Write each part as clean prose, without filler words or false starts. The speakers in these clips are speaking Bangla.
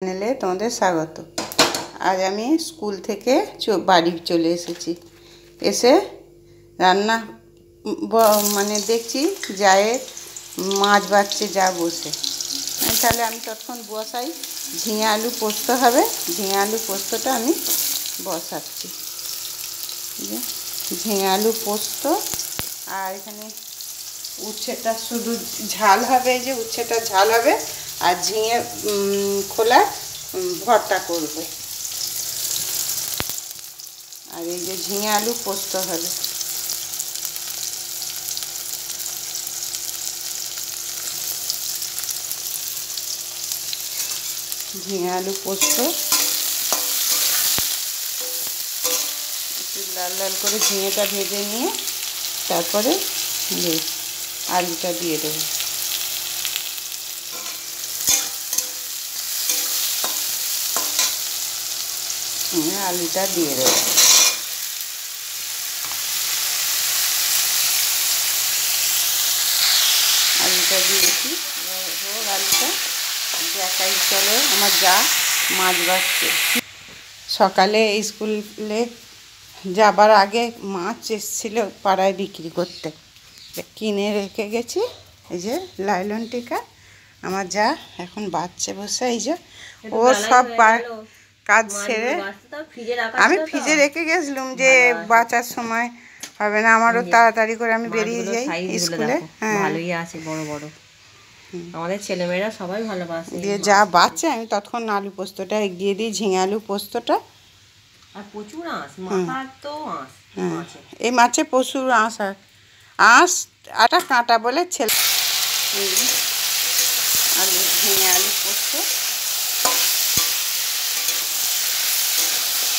চ্যানেলে তোমাদের স্বাগত। আজ আমি স্কুল থেকে বাড়ি চলে এসেছি। এসে রান্না মানে দেখছি জায়ের মাছ বাছছে যা বসে। তাহলে আমি তখন বসাই। ঝিঙে আলু পোস্ত হবে, ঝিঙে আলু পোস্তটা আমি বসাচ্ছি। ঝিঙে আলু পোস্ত, আর এখানে উচ্ছেটা শুধু ঝাল হবে, এই যে উচ্ছেটা ঝাল হবে, আর ঝিঙে খোলা ভর্তা করবে, আর এই যে ঝিঙে আলু পোস্ত হবে। ঝিঙে আলু পোস্ত একটু লাল লাল করে ঝিঙেটা ভেজে নিয়ে তারপরে আলুটা দিয়ে দেবো। আলুটা দিয়ে দেবো। আলুটা দিয়েছি, আলুটা দেখাই। চলো, আমার যা মাছ বাছছে। সকালে স্কুলে যাবার আগে মাছ এসেছিল পাড়ায় বিক্রি করতে, কিনে রেখে গেছি। এই যে লাইলন টিকা আমার যা এখন বাচ্চা বসে, এই যে ও সব কাজ সেরে আমি ফ্রিজে রেখে গেছিলাম যে বাঁচার সময় হবে না, আমারও তাড়াতাড়ি করে আমি বেরিয়ে যাই স্কুলে। হ্যাঁ, ভালোই আছে, বড় বড়। আমাদের ছেলেমেয়েরা সবাই ভালোবাসে। দিয়ে যা বাচ্চা আমি ততক্ষণ আলু পোস্তটা এগিয়ে দিই, ঝিঙে আলু পোস্তটা। আর প্রচুর আঁশ, মাথার তো আঁশ। হ্যাঁ, এই মাছে প্রচুর আঁশ, আর আঁশ আটা কাঁটা বলে ছেলে। আলু ঝিঙে আলু পোস্ত,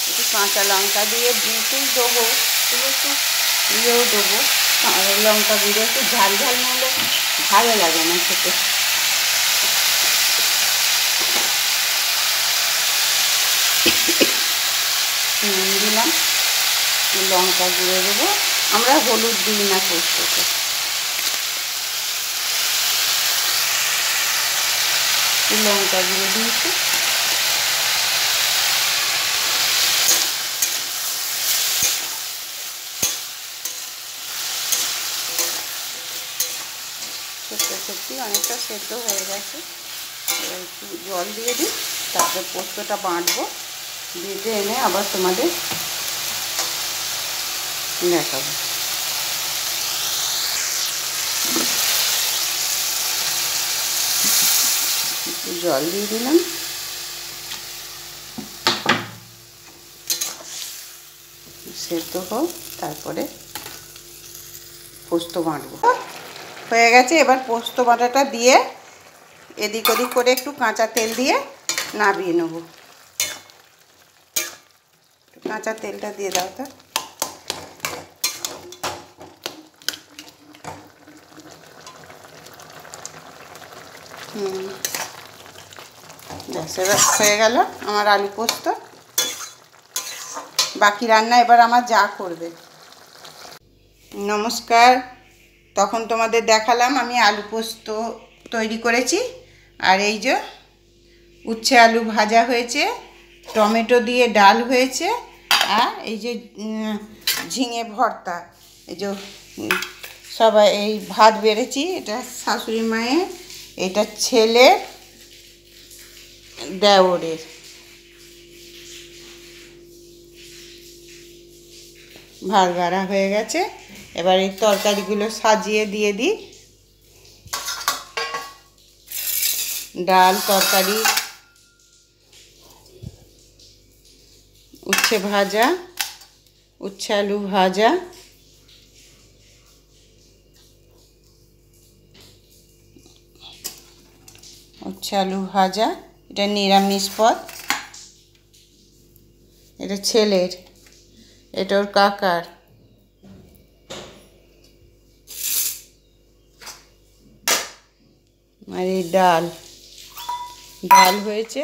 একটু কাঁচা লঙ্কা দিয়ে দিতেই দেবো, একটু ইয়েও দেবো, লঙ্কা গুঁড়ো। একটু ঝাল ঝাল নিলে ভালো লাগে না খেতে। নুন দিলাম, লঙ্কা গুঁড়ো দেবো। আমরা হলুদ দিই না পোস্ততে, লঙ্কা গুঁড়ো দিয়েছি। সত্যি অনেকটা সেদ্ধ হয়ে গেছে, এবার একটু জল দিয়ে দিই, তারপরে পোস্তটা বাঁটবো, বেটে এনে আবার তোমাদের দেখাবো। একটু জল দিয়ে দিলাম, সেদ্ধ হোক, তারপরে পোস্ত বাঁটবো। হয়ে গেছে, এবার পোস্ত বাটাটা দিয়ে এদিক ওদিক করে একটু কাঁচা তেল দিয়ে নামিয়ে নেব। কাঁচা তেলটা দিয়ে দাও তো। ব্যাস, এবার হয়ে গেল আমার আলু পোস্ত। বাকি রান্না এবার আমার যা করবে। নমস্কার, তখন তোমাদের দেখালাম আমি আলু পোস্ত তৈরি করেছি, আর এই যে উচ্ছে আলু ভাজা হয়েছে, টমেটো দিয়ে ডাল হয়েছে, আর এই যে ঝিঙে ভর্তা। এই যে সবাই এই ভাত বেড়েছি, এটা শাশুড়ি মায়ের, এটা ছেলের, দেওরের। ভাত বাড়া হয়ে গেছে, এবার এই তরকারিগুলো সাজিয়ে দিয়ে দিই। ডাল, তরকারি, উচ্ছে ভাজা, উচ্ছে আলু ভাজা, উচ্ছে আলু ভাজা, এটা নিরামিষ পদ, এটা ছেলের, এটা ওর কাকার। আর এই ডাল, ডাল হয়েছে।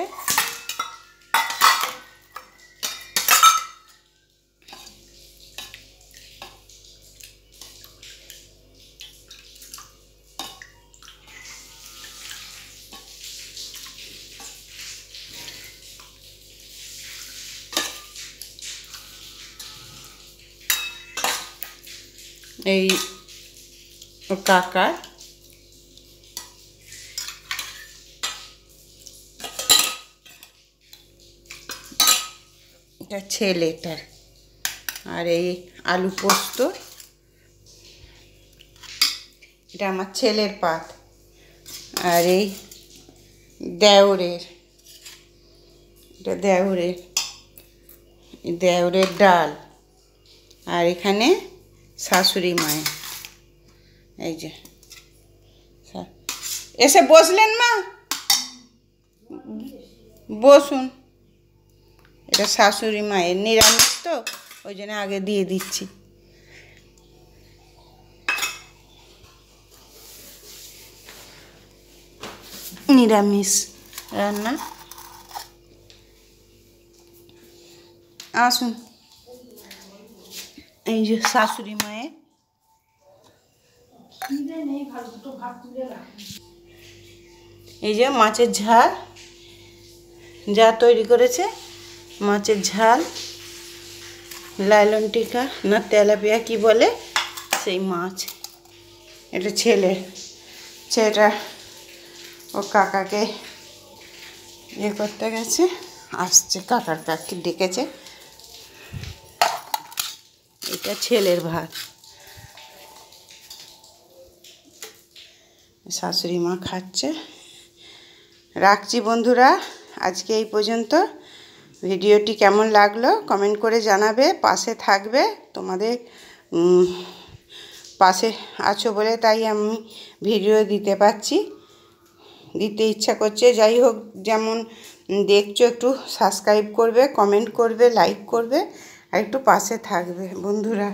এই কাকার এটা ছেলেটার, আর এই আলু পোস্ত এটা আমার ছেলের পাত, আর এই দেওরের, এটা দেওরের ডাল, আর এখানে শাশুড়ি মায়ের। এই যে এসে বসলেন মা, বসুন। এটা শাশুড়ি মায়ের, নিরামিষ তো ওই জন্য আগে দিয়ে দিচ্ছি। নিরামিষ রান্না। আসুন, এই যে শাশুড়ি মায়ের, এই যে মাছের ঝাল যা তৈরি করেছে, মাছের ঝাল, লাইলন টিকা না তেলাপিয়া কি বলে সেই মাছ। এটা ছেলেটা ও কাকাকে ইয়ে করতে গেছে, আসছে, কাকার কাকি ডেকেছে। এটা ছেলের ভাত, শাশুড়ি মা খাচ্ছে। রাখছি বন্ধুরা, আজকে এই পর্যন্ত। ভিডিওটি কেমন লাগলো কমেন্ট করে জানাবে, পাশে থাকবে, তোমাদের পাশে আছো বলে তাই আমি ভিডিও দিতে পারছি, দিতে ইচ্ছা করছে। যাই হোক, যেমন দেখছো একটু সাবস্ক্রাইব করবে, কমেন্ট করবে, লাইক করবে, আর একটু পাশে থাকবে বন্ধুরা।